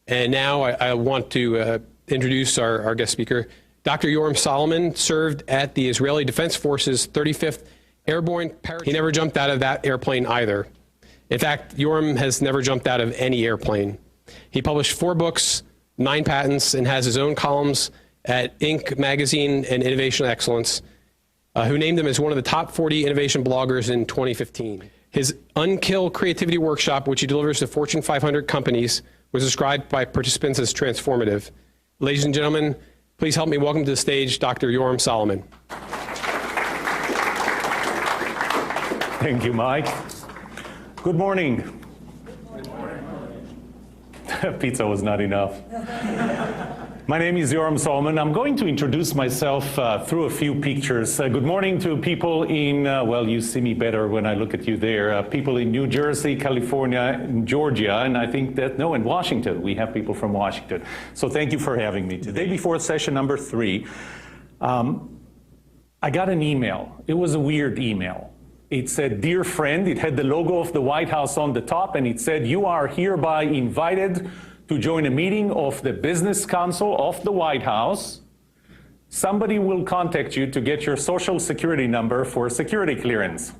And now I want to introduce our guest speaker. Dr. Yoram Solomon served at the Israeli Defense Forces 35th Airborne Parachute. He never jumped out of that airplane either. In fact, Yoram has never jumped out of any airplane. He published 4 books, 9 patents, and has his own columns at Inc. magazine and Innovation Excellence, who named him as one of the top 40 innovation bloggers in 2015. His Unkill Creativity Workshop, which he delivers to Fortune 500 companies, was described by participants as transformative. Ladies and gentlemen, please help me welcome to the stage Dr. Yoram Solomon. Thank you, Mike. Good morning. Good morning. Pizza was not enough. My name is Yoram Solomon. I'm going to introduce myself through a few pictures. Good morning to people in, well, you see me better when I look at you there, people in New Jersey, California, Georgia, and I think that, no, in Washington. We have people from Washington. So thank you for having me. Today before session number 3, I got an email. It was a weird email. It said, "Dear friend," it had the logo of the White House on the top, and it said, "You are hereby invited to join a meeting of the Business Council of the White House. Somebody will contact you to get your social security number for security clearance."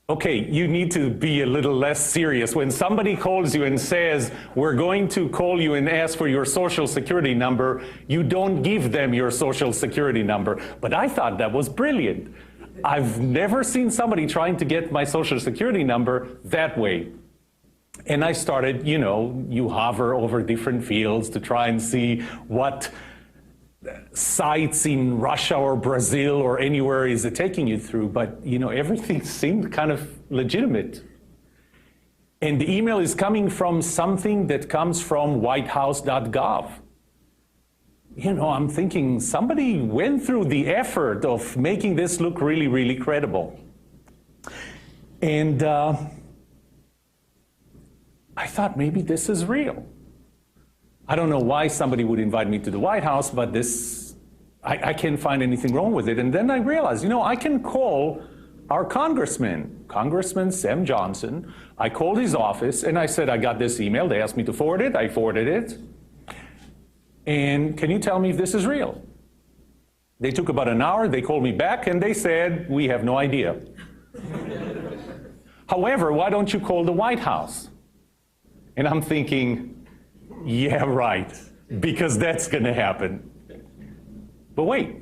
Okay, you need to be a little less serious. When somebody calls you and says, "We're going to call you and ask for your social security number," you don't give them your social security number. But I thought that was brilliant. I've never seen somebody trying to get my social security number that way. And I started, you know, you hover over different fields to try and see what sites in Russia or Brazil or anywhere is it taking you through. But, you know, everything seemed kind of legitimate. And the email is coming from something that comes from whitehouse.gov. You know, I'm thinking somebody went through the effort of making this look really, really credible. And I thought maybe this is real. I don't know why somebody would invite me to the White House, but this, I can't find anything wrong with it. And then I realized, you know, I can call our congressman, Congressman Sam Johnson. I called his office and I said, "I got this email. They asked me to forward it. I forwarded it. And can you tell me if this is real?" They took about an hour. They called me back and they said, "We have no idea." However, why don't you call the White House? And I'm thinking, yeah, right, because that's going to happen. But wait,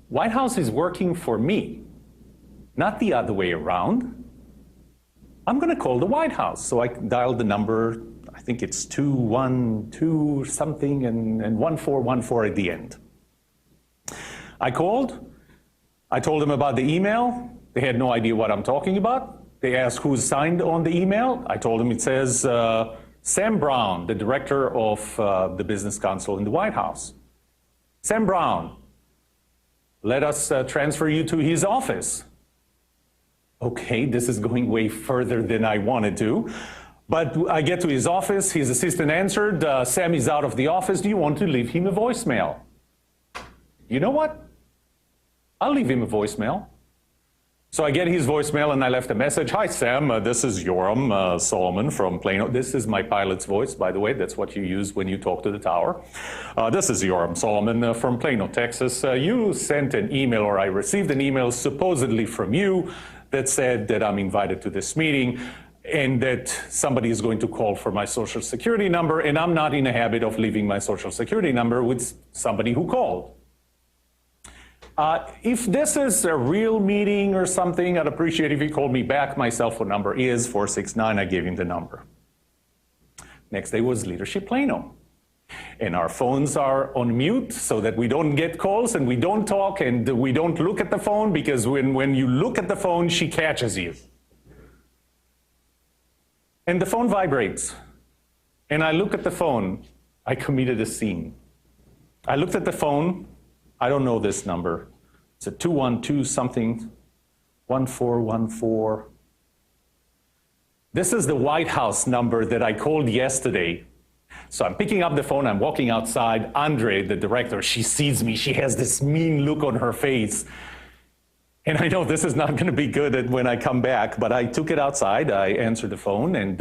White House is working for me, not the other way around. I'm going to call the White House. So I dialed the number. I think it's 212 something and 1414 at the end. I called. I told them about the email. They had no idea what I'm talking about. They asked who's signed on the email. I told them it says Sam Brown, the director of the Business Council in the White House. "Sam Brown, let us transfer you to his office." Okay, this is going way further than I wanted to. But I get to his office, his assistant answered, "Sam is out of the office. Do you want to leave him a voicemail?" You know what? I'll leave him a voicemail. So I get his voicemail and I left a message. "Hi, Sam, this is Yoram Solomon from Plano." This is my pilot's voice, by the way. That's what you use when you talk to the tower. "This is Yoram Solomon from Plano, Texas. You sent an email, or I received an email supposedly from you that said that I'm invited to this meeting and that somebody is going to call for my social security number, and I'm not in the habit of leaving my social security number with somebody who called. If this is a real meeting or something, I'd appreciate if you called me back. My cell phone number is 469. I gave him the number. Next day was Leadership Plano. And our phones are on mute so that we don't get calls and we don't talk and we don't look at the phone, because when you look at the phone, she catches you. And the phone vibrates. And I look at the phone. I committed a sin. I looked at the phone. I don't know this number. It's a 212 something, 1414. This is the White House number that I called yesterday. So I'm picking up the phone, I'm walking outside. Andre, the director, she sees me. She has this mean look on her face. And I know this is not going to be good when I come back, but I took it outside. I answered the phone, and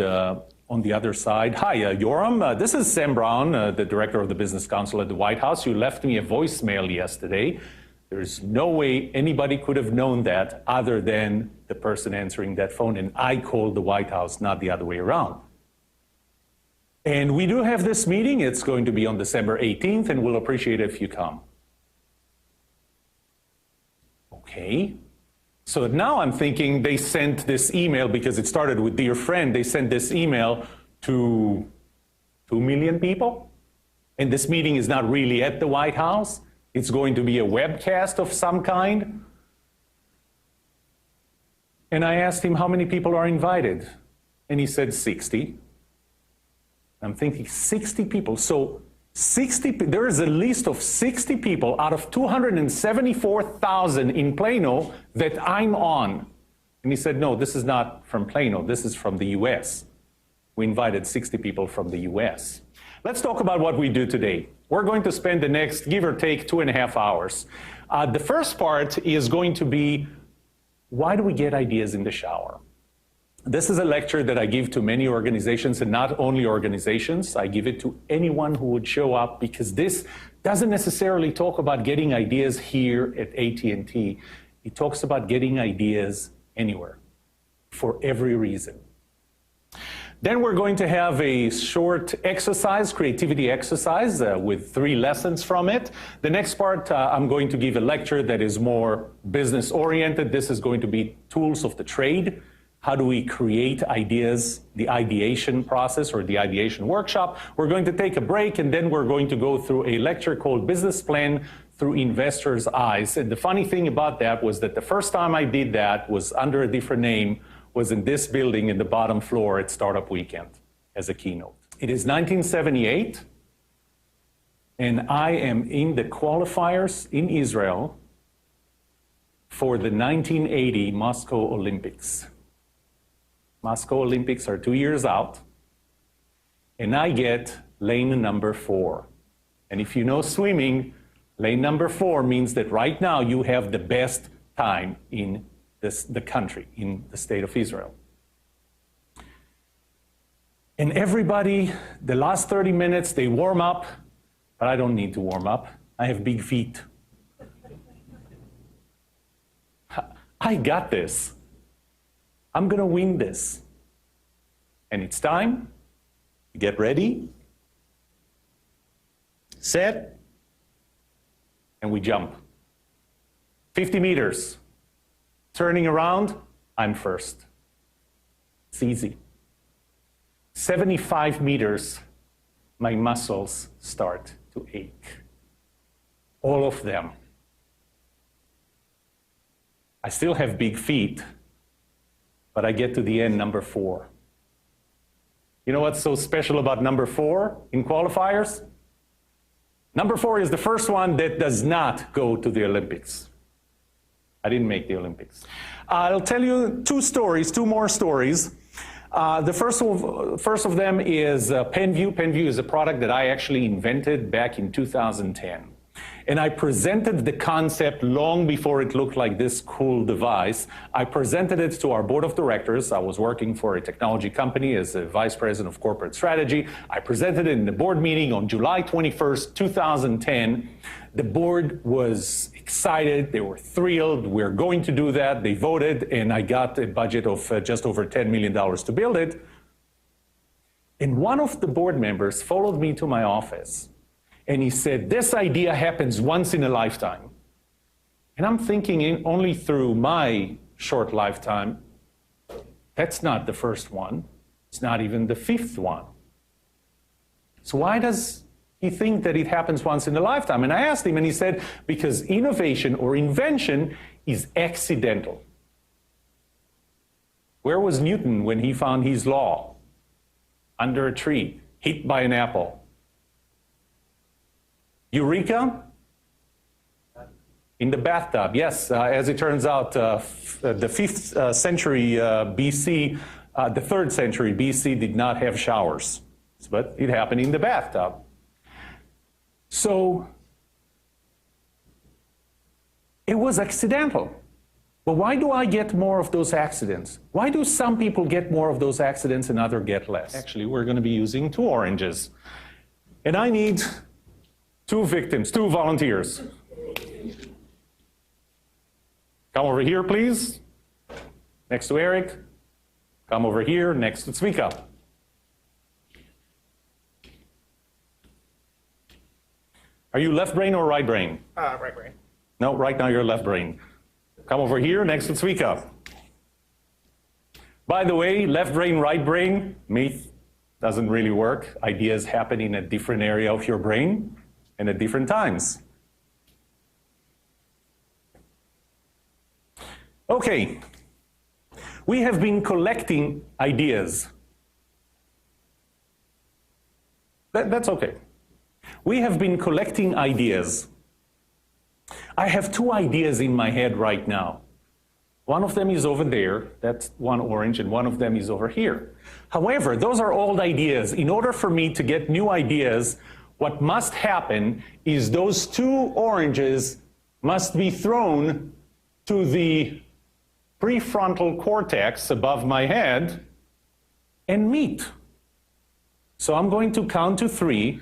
on the other side, "Hi, Yoram, this is Sam Brown, the director of the Business Council at the White House. You left me a voicemail yesterday. There's no way anybody could have known that other than the person answering that phone, and I called the White House, not the other way around. And we do have this meeting. It's going to be on December 18th, and we'll appreciate it if you come." Okay. So now I'm thinking they sent this email, because it started with "Dear friend," they sent this email to 2 million people. And this meeting is not really at the White House. It's going to be a webcast of some kind. And I asked him how many people are invited. And he said 60. I'm thinking 60 people. So there is a list of 60 people out of 274,000 in Plano that I'm on. And he said, "No, this is not from Plano. This is from the US. We invited 60 people from the US. Let's talk about what we do today. We're going to spend the next, give or take, 2.5 hours. The first part is going to be, why do we get ideas in the shower? This is a lecture that I give to many organizations, and not only organizations. I give it to anyone who would show up, because this doesn't necessarily talk about getting ideas here at AT&T. It talks about getting ideas anywhere, for every reason. Then we're going to have a short exercise, creativity exercise, with 3 lessons from it. The next part, I'm going to give a lecture that is more business-oriented. This is going to be tools of the trade. How do we create ideas, the ideation process or the ideation workshop? We're going to take a break, and then we're going to go through a lecture called Business Plan Through Investors' Eyes. And the funny thing about that was that the first time I did that was under a different name, was in this building in the bottom floor at Startup Weekend as a keynote. It is 1978, and I am in the qualifiers in Israel for the 1980 Moscow Olympics. Moscow Olympics are 2 years out, and I get lane number 4. And if you know swimming, lane number 4 means that right now you have the best time in the country, in the state of Israel. And everybody, the last 30 minutes, they warm up, but I don't need to warm up. I have big feet. I got this. I'm going to win this. And it's time to get ready, set, and we jump. 50 meters. Turning around, I'm first. It's easy. 75 meters, my muscles start to ache. All of them. I still have big feet, but I get to the end, number 4. You know what's so special about number 4 in qualifiers? Number 4 is the first one that does not go to the Olympics. I didn't make the Olympics. I'll tell you 2 more stories. The first of them is PenView. PenView is a product that I actually invented back in 2010. And I presented the concept long before it looked like this cool device. I presented it to our board of directors. I was working for a technology company as a vice president of corporate strategy. I presented it in the board meeting on July 21st, 2010. The board was excited. They were thrilled. We're going to do that. They voted, and I got a budget of just over $10 million to build it. And one of the board members followed me to my office. And he said, "This idea happens once in a lifetime." And I'm thinking, only through my short lifetime, that's not the first one. It's not even the 5th one. So why does he think that it happens once in a lifetime? And I asked him, and he said, because innovation or invention is accidental. Where was Newton when he found his law? Under a tree, hit by an apple. Eureka? In the bathtub, yes. As it turns out, the 5th century BC, the 3rd century BC did not have showers, but it happened in the bathtub. So it was accidental. But why do I get more of those accidents? Why do some people get more of those accidents and others get less? Actually, we're going to be using 2 oranges. And I need 2 victims, 2 volunteers. Come over here, please. Next to Eric. Come over here, next to Zvika. Are you left brain or right brain? Right brain. No, right now you're left brain. Come over here, next to Zvika. By the way, left brain, right brain, myth doesn't really work. Ideas happen in a different area of your brain and at different times. Okay, we have been collecting ideas. That's okay. We have been collecting ideas. I have 2 ideas in my head right now. One of them is over there, that's one orange, and one of them is over here. However, those are old ideas. In order for me to get new ideas, what must happen is those 2 oranges must be thrown to the prefrontal cortex above my head and meet. So I'm going to count to 3.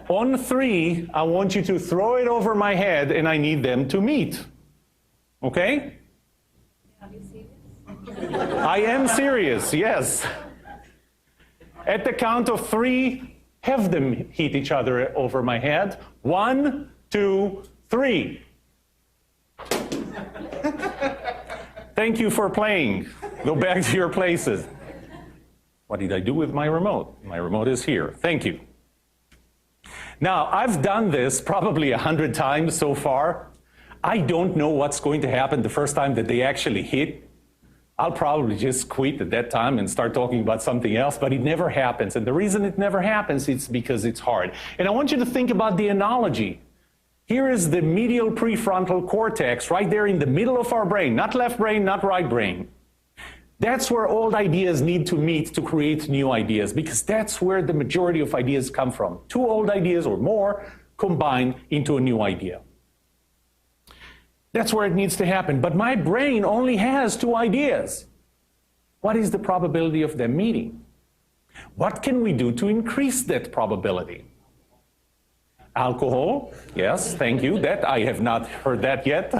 On 3, I want you to throw it over my head and I need them to meet. Okay? Are you serious? I am serious, yes. At the count of 3, have them hit each other over my head. 1, 2, 3. Thank you for playing. Go back to your places. What did I do with my remote? My remote is here. Thank you. Now, I've done this probably 100 times so far. I don't know what's going to happen the first time that they actually hit. I'll probably just quit at that time and start talking about something else, but it never happens. And the reason it never happens is because it's hard. And I want you to think about the analogy. Here is the medial prefrontal cortex right there in the middle of our brain, not left brain, not right brain. That's where old ideas need to meet to create new ideas, because that's where the majority of ideas come from. 2 old ideas or more combined into a new idea. That's where it needs to happen. But my brain only has 2 ideas. What is the probability of them meeting? What can we do to increase that probability? Alcohol, yes, thank you. That I have not heard that yet.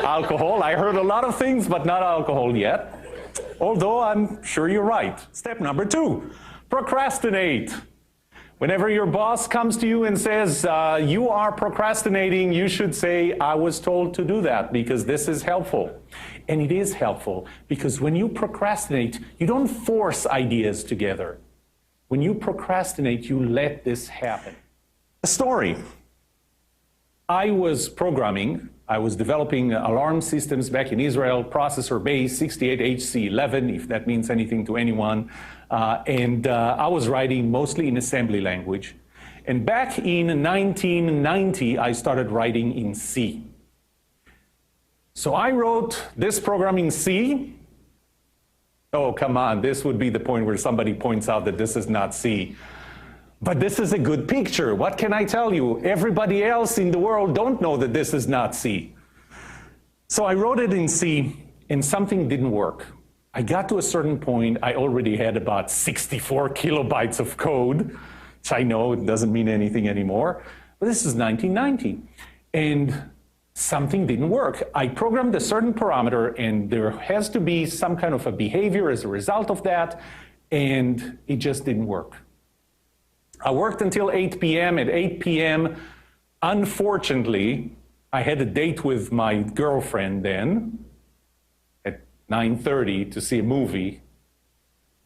Alcohol, I heard a lot of things, but not alcohol yet. Although I'm sure you're right. Step number 2, procrastinate. Whenever your boss comes to you and says, you are procrastinating, you should say, I was told to do that because this is helpful. And it is helpful because when you procrastinate, you don't force ideas together. When you procrastinate, you let this happen. A story. I was programming. I was developing alarm systems back in Israel, processor-based, 68HC11, if that means anything to anyone. I was writing mostly in assembly language. And back in 1990, I started writing in C. So I wrote this program in C. Oh, come on, this would be the point where somebody points out that this is not C. But this is a good picture. What can I tell you? Everybody else in the world don't know that this is not C. So I wrote it in C, and something didn't work. I got to a certain point, I already had about 64 kilobytes of code, which I know it doesn't mean anything anymore. But this is 1990, and something didn't work. I programmed a certain parameter, and there has to be some kind of a behavior as a result of that, and it just didn't work. I worked until 8 p.m. At 8 p.m., unfortunately, I had a date with my girlfriend then at 9:30 to see a movie.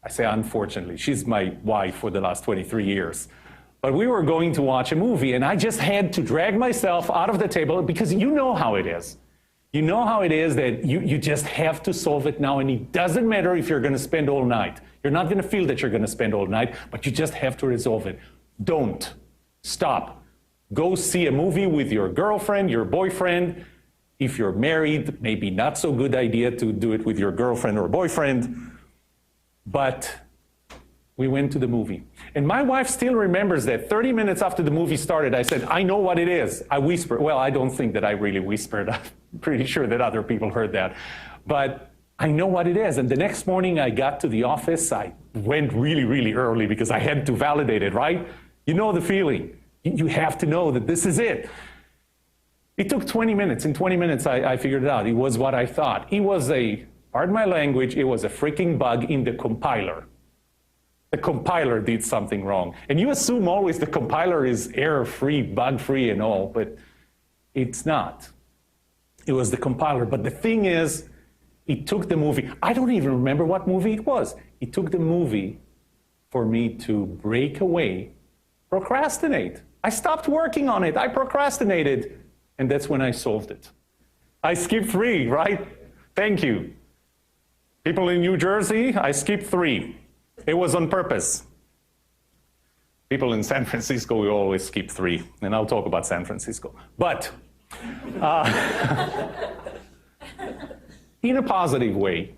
I say unfortunately, she's my wife for the last 23 years. But we were going to watch a movie, and I just had to drag myself out of the table because you know how it is. You know how it is that you just have to solve it now, and it doesn't matter if you're going to spend all night. You're not going to feel that you're going to spend all night, but you just have to resolve it. Don't stop. Go see a movie with your girlfriend, your boyfriend. If you're married, maybe not so good idea to do it with your girlfriend or boyfriend, but We went to the movie. And my wife still remembers that 30 minutes after the movie started, I said, I know what it is. I whispered. Well, I don't think that I really whispered. I'm pretty sure that other people heard that. But I know what it is. And the next morning I got to the office. I went really, really early because I had to validate it, right? You know the feeling. You have to know that this is it. It took 20 minutes. In 20 minutes, I figured it out. It was what I thought. It was pardon my language, it was a freaking bug in the compiler. The compiler did something wrong. And you assume always the compiler is error-free, bug-free and all, but it's not. It was the compiler. But the thing is, it took the movie. I don't even remember what movie it was. It took the movie for me to break away, procrastinate. I stopped working on it. I procrastinated. And that's when I solved it. I skipped 3, right? Thank you. People in New Jersey, I skipped 3. It was on purpose. People in San Francisco, we always skip 3. And I'll talk about San Francisco. But in a positive way,